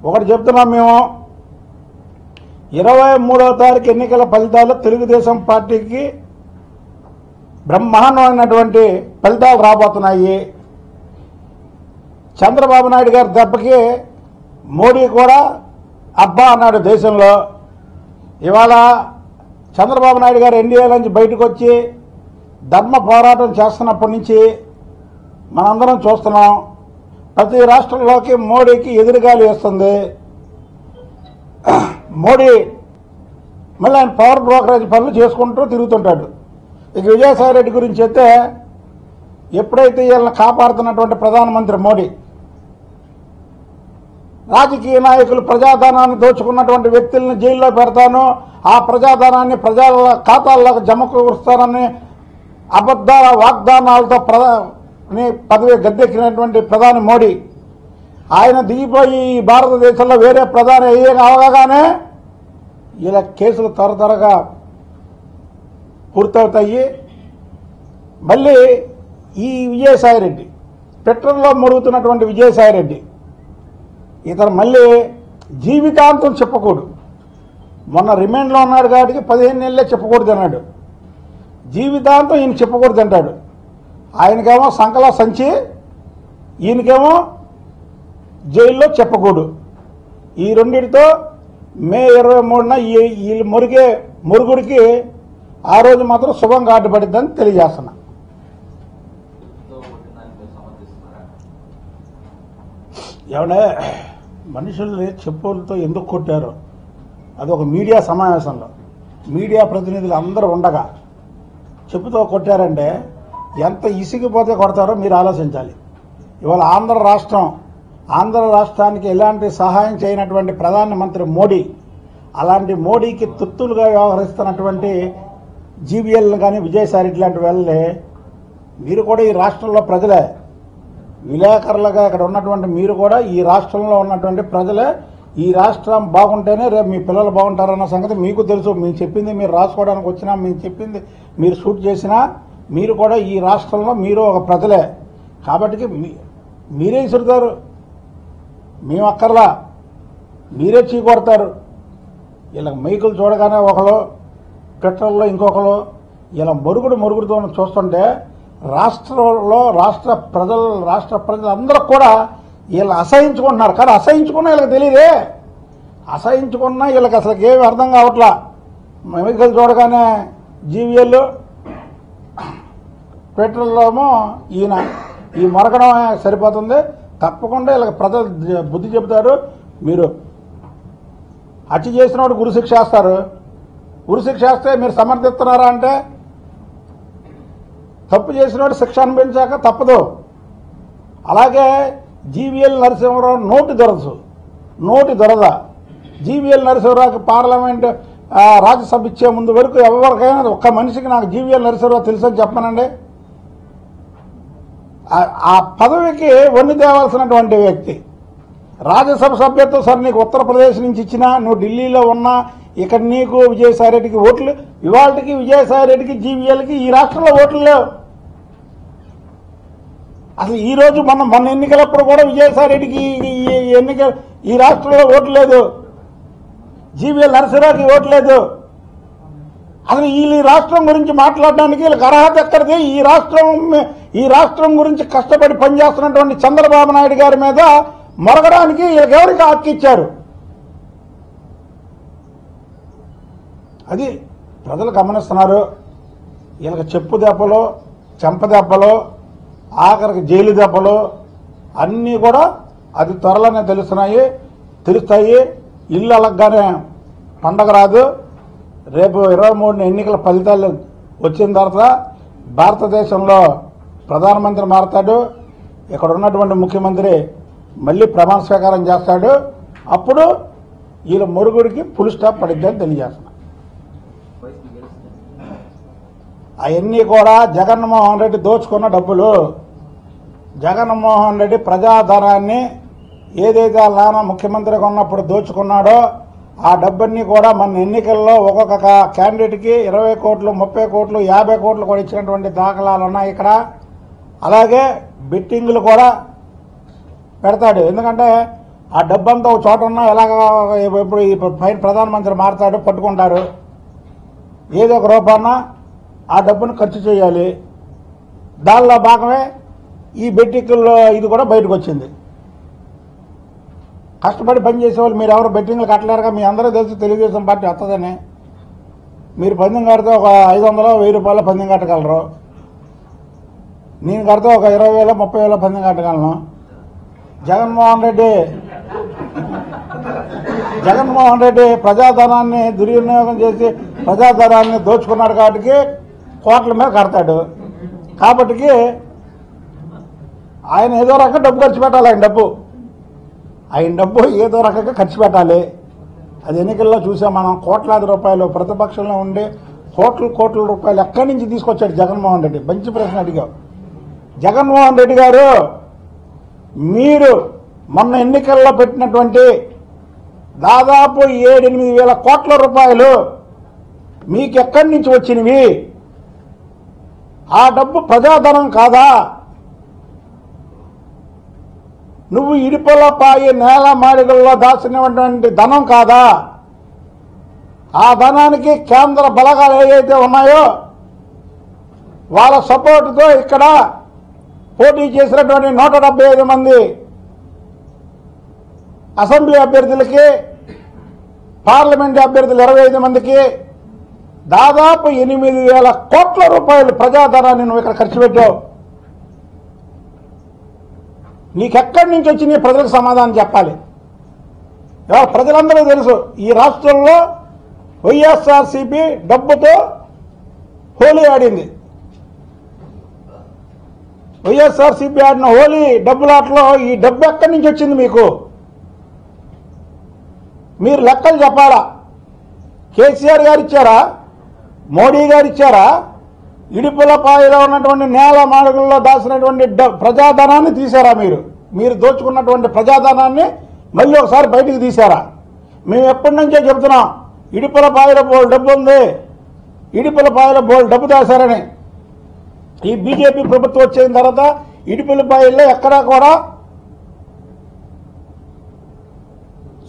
ఒకటి చెప్తున్నాం మేము, 23వ తారీఖు ఎన్నికల ఫలితాలు తెలుగుదేశం పార్టీకి బ్రహ్మాండమైనటువంటి ఫలితాలు రాబోతున్నాయి. చంద్రబాబు నాయుడు గారి దెబ్బకి మోడీ కూడా అబ్బా అన్నాడు దేశంలో. ఇవాళ చంద్రబాబు నాయుడు గారు ఎన్డీఏ నుంచి బయటకు వచ్చి ధర్మ పోరాటం చేస్తున్నప్పటి నుంచి మనందరం చూస్తున్నాం. ప్రతి రాష్ట్రంలోకి మోడీకి ఎదురుగాలి వేస్తుంది. మోడీ మళ్ళీ ఆయన పవర్ బ్రోకరేజ్ పనులు చేసుకుంటూ తిరుగుతుంటాడు. ఇక విజయసాయి రెడ్డి గురించి అయితే ఎప్పుడైతే వీళ్ళని కాపాడుతున్నటువంటి ప్రధానమంత్రి మోడీ, రాజకీయ నాయకులు ప్రజాధనాన్ని దోచుకున్నటువంటి వ్యక్తులను జైల్లో పెడతాను, ఆ ప్రజాధనాన్ని ప్రజల ఖాతాల్లోకి జమకూరుస్తానని అబద్ధాల వాగ్దానాలతో పదవి గద్దెక్కినటువంటి ప్రధాని మోడీ, ఆయన దిగిపోయి భారతదేశంలో వేరే ప్రధాని అవగానే ఇలా కేసులు త్వరగా పూర్తవుతాయి. మళ్ళీ ఈ విజయసాయిరెడ్డి, పెట్రోల్లో మురుగుతున్నటువంటి విజయసాయిరెడ్డి, ఇతను మళ్ళీ జీవితాంతం చెప్పకూడదు. మొన్న రిమాండ్లో ఉన్నాడు కాబట్టి 15 నెలలే చెప్పకూడదు అన్నాడు. జీవితాంతం ఈయన చెప్పకూడదు అంటాడు. ఆయనకేమో సంకల సంచి, ఈయనకేమో జైల్లో చెప్పకూడదు. ఈ రెండింటితో మే 23న ఈ మురుగుడికి ఆ రోజు మాత్రం శుభం కాటుపడిద్దని తెలియజేస్తున్నా. ఏమంటే మనుషుల్ని చెప్పులతో ఎందుకు కొట్టారో అది ఒక మీడియా సమావేశంలో మీడియా ప్రతినిధులు అందరూ ఉండగా చెప్పుతో కొట్టారంటే ఎంత ఇసిగిపోతే కొడతారో మీరు ఆలోచించాలి. ఇవాళ ఆంధ్ర రాష్ట్రానికి ఎలాంటి సహాయం చేయనటువంటి ప్రధానమంత్రి మోడీ, అలాంటి మోడీకి తుత్తులుగా వ్యవహరిస్తున్నటువంటి జీవీఎల్ని కానీ విజయసాయిరెడ్డి లాంటి వాళ్ళని మీరు కూడా ఈ రాష్ట్రంలో ప్రజలే, విలేకరులుగా ఇక్కడ ఉన్నటువంటి మీరు కూడా ఈ రాష్ట్రంలో ఉన్నటువంటి ప్రజలే. ఈ రాష్ట్రం బాగుంటేనే రేపు మీ పిల్లలు బాగుంటారన్న సంగతి మీకు తెలుసు. మేము చెప్పింది మీరు రాసుకోవడానికి వచ్చినా, మేము చెప్పింది మీరు షూట్ చేసినా, మీరు కూడా ఈ రాష్ట్రంలో మీరు ఒక ప్రజలే. కాబట్టి మీరే ఇసురుతారు, మేము అక్కర్లా, మీరే చీకొడతారు. ఇలా మైకులు చూడగానే ఒకరు, పెట్రోల్లో ఇంకొకరు, ఇలా మరుగుడుతో చూస్తుంటే రాష్ట్రంలో రాష్ట్ర ప్రజలు అందరూ కూడా వీళ్ళు అసహించుకుంటున్నారు. కానీ అసహించుకున్నా వీళ్ళకి తెలియదే, అసహించుకున్నా వీళ్ళకి అసలు ఏమి అర్థం కావట్లా. మైకులు చూడగానే జీవీఎల్, పెట్రోల్లో ఏమో ఈయన ఈ మరగడం సరిపోతుంది. తప్పకుండా వీళ్ళకి ప్రజలు బుద్ధి చెబుతారు. మీరు హత్య చేసినప్పుడు ఉరిశిక్ష వేస్తారు. ఉరిశిక్ష వేస్తే మీరు సమర్థిస్తున్నారా అంటే, తప్పు చేసినప్పుడు శిక్ష అనిపించాక తప్పదు. అలాగే జీవీఎల్ నరసింహరావు నోటి దొరద జీవీఎల్ నరసింహరావుకి పార్లమెంట్ రాజ్యసభ ఇచ్చే ముందు వరకు ఎవరికైనా ఒక్క మనిషికి నాకు జీవీఎల్ నరసింహరావు తెలుసని చెప్పనండి. ఆ పదవికి వన్ని తేవాల్సినటువంటి వ్యక్తి రాజ్యసభ సభ్యత్వం. సార్ నీకు ఉత్తరప్రదేశ్ నుంచి ఇచ్చినా, నువ్వు ఢిల్లీలో ఉన్నా, ఇక్కడ నీకు విజయసాయిరెడ్డికి ఓట్లు, ఇవాళకి విజయసాయిరెడ్డికి జీవీఎల్కి ఈ రాష్ట్రంలో ఓట్లు లేవు. అసలు ఈరోజు మొన్న ఎన్నికలప్పుడు కూడా విజయసాయిరెడ్డికి ఈ రాష్ట్రంలో ఓట్లు లేదు, జీవీఎల్ నరసింహరావుకి ఓట్లు లేదు. అసలు ఈ రాష్ట్రం గురించి మాట్లాడడానికి వీళ్ళకి అర్హత ఎక్కడిది? ఈ రాష్ట్రం గురించి కష్టపడి పనిచేస్తున్నటువంటి చంద్రబాబు నాయుడు గారి మీద మొరగడానికి వీళ్ళకి ఎవరికి హక్కు ఇచ్చారు? అది ప్రజలు గమనిస్తున్నారు. వీళ్ళకి చెప్పు దెబ్బలు, చెంప దెబ్బలు, ఆఖరికి జైలు దెబ్బలు అన్నీ కూడా అది త్వరలోనే తెలుస్తాయి. ఇల్లు అలగ్గానే పండగ రాదు. రేపు 23న ఎన్నికల ఫలితాలు వచ్చిన తర్వాత భారతదేశంలో ప్రధానమంత్రి మారతాడు. ఇక్కడ ఉన్నటువంటి ముఖ్యమంత్రి మళ్ళీ ప్రమాణ స్వీకారం చేస్తాడు. అప్పుడు వీళ్ళ మురుగుడికి ఫుల్ స్టాప్ పడిద్దని తెలియజేస్తున్నా. అవన్నీ కూడా జగన్మోహన్ రెడ్డి దోచుకున్న డబ్బులు. జగన్మోహన్ రెడ్డి ప్రజాధనాన్ని ఏదైతే నాన్న ముఖ్యమంత్రిగా ఉన్నప్పుడు దోచుకున్నాడో ఆ డబ్బన్నీ కూడా మన ఎన్నికల్లో ఒక్కొక్క క్యాండిడేట్కి 20 కోట్లు, 30 కోట్లు, 50 కోట్లు కూడా ఇచ్చినటువంటి దాఖలాలు ఉన్నాయి ఇక్కడ. అలాగే బెట్టింగ్లు కూడా పెడతాడు. ఎందుకంటే ఆ డబ్బంతా ఒక చోట ఉన్నా ఎలాగ ఇప్పుడు ఈ పైన ప్రధానమంత్రి మారుతాడు పట్టుకుంటారు, ఏదో ఒక రూపాన ఆ డబ్బును ఖర్చు చేయాలి. దానిలో భాగమే ఈ బెట్టింగ్లో ఇది కూడా బయటకు వచ్చింది. కష్టపడి పని చేసేవాళ్ళు మీరు ఎవరు బెట్టింగ్లు కట్టలేరుగా, మీ అందరూ తెలుసు తెలుగుదేశం పార్టీ వస్తుందని. మీరు పందెం కడితే ఒక 500 1000 రూపాయల పందెం కట్టగలరు, నేను కడితే ఒక 20,000 30,000 పందెం కట్టగలను. జగన్మోహన్ రెడ్డి ప్రజాధనాన్ని దుర్వినియోగం చేసి ప్రజాధనాన్ని దోచుకున్నాడు కాబట్టి కోట్ల మీద కడతాడు. కాబట్టి ఆయన ఏదో రకంగా డబ్బు ఖర్చు పెట్టాలి. ఆయన డబ్బు ఏదో రకంగా ఖర్చు పెట్టాలి. అది ఎన్నికల్లో చూసాం మనం. కోట్లాది రూపాయలు ప్రతిపక్షంలో ఉండి కోట్ల రూపాయలు ఎక్కడి నుంచి తీసుకొచ్చాడు జగన్మోహన్ రెడ్డి? మంచి ప్రశ్న అడిగావు. జగన్మోహన్ రెడ్డి గారు, మీరు మొన్న ఎన్నికల్లో పెట్టినటువంటి దాదాపు 7-8 వేల కోట్ల రూపాయలు మీకు ఎక్కడి నుంచి వచ్చినవి? ఆ డబ్బు ప్రజాధనం కాదా? నువ్వు ఇడిపలపాయి నేల మాడిగల్లో దాచినటువంటి ధనం కాదా? ఆ ధనానికి కేంద్ర బలగాలు ఏవైతే ఉన్నాయో వాళ్ళ సపోర్టుతో ఇక్కడ పోటీ చేసినటువంటి 175 మంది అసెంబ్లీ అభ్యర్థులకి, పార్లమెంట్ అభ్యర్థులు 25 మందికి దాదాపు 8,000 కోట్ల రూపాయలు ప్రజాధనాన్ని నువ్వు ఇక్కడ ఖర్చు పెట్టావు. నీకెక్కడి నుంచి వచ్చి నీ ప్రజలకు సమాధానం చెప్పాలి. ప్రజలందరూ తెలుసు, ఈ రాష్ట్రంలో వైఎస్ఆర్సీపీ డబ్బుతో హోలీ ఆడింది. వైఎస్ఆర్సీపీ ఆడిన హోలీ డబ్బులాటలో ఈ డబ్బు ఎక్కడి నుంచి వచ్చింది మీకు? మీరు లెక్కలు చెప్పాలా. కేసీఆర్ గారు ఇచ్చారా? మోడీ గారు ఇచ్చారా? ఇడుపులపాయలో ఉన్నటువంటి నేల మాడుగుల్లో దాచినటువంటి ప్రజాధనాన్ని తీశారా? మీరు దోచుకున్నటువంటి ప్రజాధనాన్ని మళ్ళీ ఒకసారి బయటికి తీశారా? మేము ఎప్పటి నుంచో చెబుతున్నాం, ఇడుపులపాయలో బోల్ డబ్బు ఉంది, ఇడుపులపాయలో బోల్ డబ్బు దాశారని. ఈ బీజేపీ ప్రభుత్వం వచ్చిన తర్వాత ఇడుపులపాయల్లో ఎక్కడా కూడా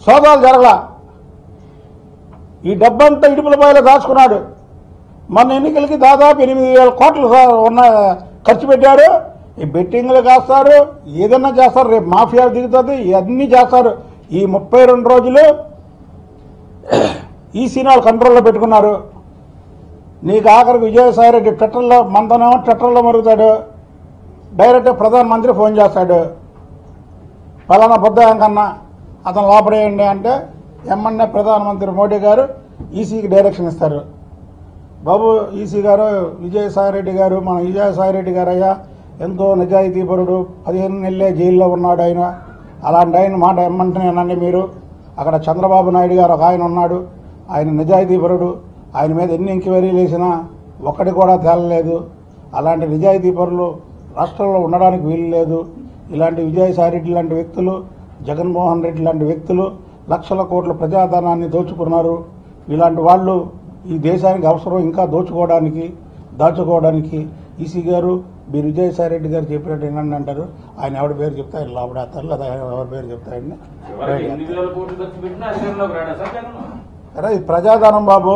సోదాలు జరగల. ఈ డబ్బంతా ఇడుపులపాయలో దాచుకున్నాడు. మొన్న ఎన్నికలకి దాదాపు 8,000 కోట్లు ఖర్చు పెట్టారు. ఈ బెట్టింగ్లు కాస్తారు, ఏదన్నా చేస్తారు, రేపు మాఫియా దిగుతుంది, ఇవన్నీ చేస్తారు. ఈ 32 రోజులు ఈ సినిమాలు కంట్రోల్లో పెట్టుకున్నారు. నీకు ఆఖరికి విజయసాయిరెడ్డి ట్విట్టర్లో, మనతోనేమో ట్విట్టర్లో మరుగుతాడు, డైరెక్ట్ ప్రధానమంత్రి ఫోన్ చేస్తాడు, పలానా బుద్ధయం కన్నా అతను లోపడేయండి అంటే ఎమ్మెన్యే ప్రధానమంత్రి మోడీ గారు ఈసీకి డైరెక్షన్ ఇస్తారు. బాబు ఈసీ గారు, విజయసాయిరెడ్డి గారు, మన విజయసాయిరెడ్డి గారు అయ్యా ఎంతో నిజాయితీపరుడు, 15 నెలలే జైల్లో ఉన్నాడు ఆయన, అలాంటి ఆయన మాట ఎమ్మంటేనండి మీరు. అక్కడ చంద్రబాబు నాయుడు గారు ఒక ఆయన ఉన్నాడు, ఆయన నిజాయితీపరుడు, ఆయన మీద ఎన్ని ఎంక్వైరీలు వేసినా ఒక్కటి కూడా తేలలేదు. అలాంటి నిజాయితీపరులు రాష్ట్రంలో ఉండడానికి వీలు లేదు. ఇలాంటి విజయసాయిరెడ్డి లాంటి వ్యక్తులు, జగన్మోహన్ రెడ్డి లాంటి వ్యక్తులు లక్షల కోట్ల ప్రజాధనాన్ని దోచుకున్నారు. ఇలాంటి వాళ్ళు ఈ దేశానికి అవసరం ఇంకా దాచుకోవడానికి. ఈసీ గారు, మీరు విజయసాయిరెడ్డి గారు చెప్పినట్టు ఏంటంటే అంటారు, ఆయన ఎవరి పేరు చెప్తే ఆయన లోపడేస్తారు, లేదా ఎవరి పేరు చెప్తాయని. అరే ఇది ప్రజాధనం బాబు.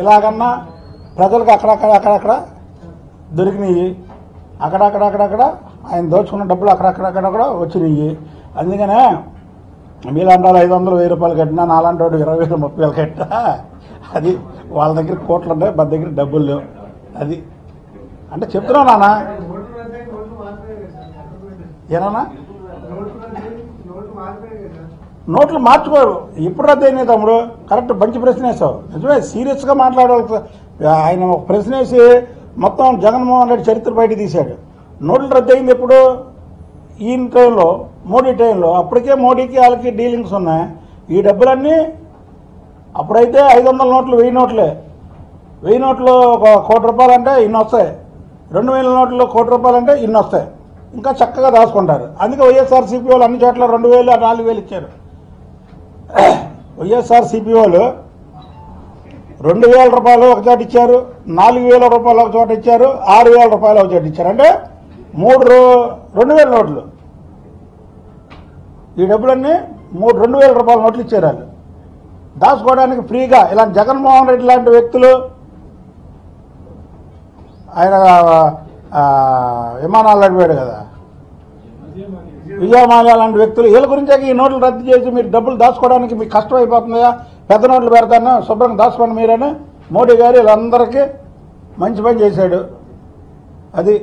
ఇలాగన్నా ప్రజలకు అక్కడక్కడ దొరికినాయి, అక్కడక్కడ ఆయన దోచుకున్న డబ్బులు అక్కడక్కడ వచ్చినాయి. అందుకనే మీలాంటి 500 1000 రూపాయలు కట్టినా, నాలాంటి వాడు 20,000 30,000 కట్టినా అది వాళ్ళ దగ్గర కోట్లు ఉంటాయి, మన దగ్గర డబ్బులు లేవు. అది అంటే చెప్తున్నావు నాన్న. ఏనా నోట్లు మార్చుకోరు, ఎప్పుడు రద్దయినాయి తమ్ముడు? కరెక్ట్, మంచి ప్రశ్న వేసావు. నిజమే, సీరియస్గా మాట్లాడాలి. ఆయన ఒక ప్రశ్న వేసి మొత్తం జగన్మోహన్ రెడ్డి చరిత్ర బయట తీశాడు. నోట్లు రద్దయింది ఎప్పుడు? ఈయన టైంలో, మోడీ టైంలో. అప్పటికే మోడీకి వాళ్ళకి డీలింగ్స్ ఉన్నాయి. ఈ డబ్బులన్నీ అప్పుడైతే 500 నోట్లు 1000 నోట్లే. 1000 నోట్లు ఒక ₹1,00,00,000 అంటే ఇన్ని వస్తాయి, 2,000 నోట్లు ₹1,00,00,000 అంటే ఇన్ని వస్తాయి. ఇంకా చక్కగా దాచుకుంటారు. అందుకే వైఎస్ఆర్సీపీ వాళ్ళు అన్ని చోట్ల 2,000 4,000 ఇచ్చారు. వైఎస్ఆర్సీపీ వాళ్ళు 2,000 రూపాయలు ఒక చోట ఇచ్చారు, 4,000 రూపాయలు ఒక చోట ఇచ్చారు, 6,000 రూపాయలు ఒక చోట ఇచ్చారు. అంటే 2,000 నోట్లు. ఈ డబ్బులన్నీ 2,000 రూపాయల నోట్లు ఇచ్చారు వాళ్ళు దాచుకోవడానికి ఫ్రీగా. ఇలాంటి జగన్మోహన్ రెడ్డి లాంటి వ్యక్తులు, ఆయన విమానాలు నడిపాడు కదా, విజయమాల్యా లాంటి వ్యక్తులు, వీళ్ళ గురించే ఈ నోట్లు రద్దు చేసి మీరు డబ్బులు దాచుకోవడానికి మీకు కష్టం అయిపోతుందా, పెద్ద నోట్లు పెడతాను శుభ్రంగా దాచుకోండి మీరని మోడీ గారు వీళ్ళందరికీ మంచి పని చేశాడు. అది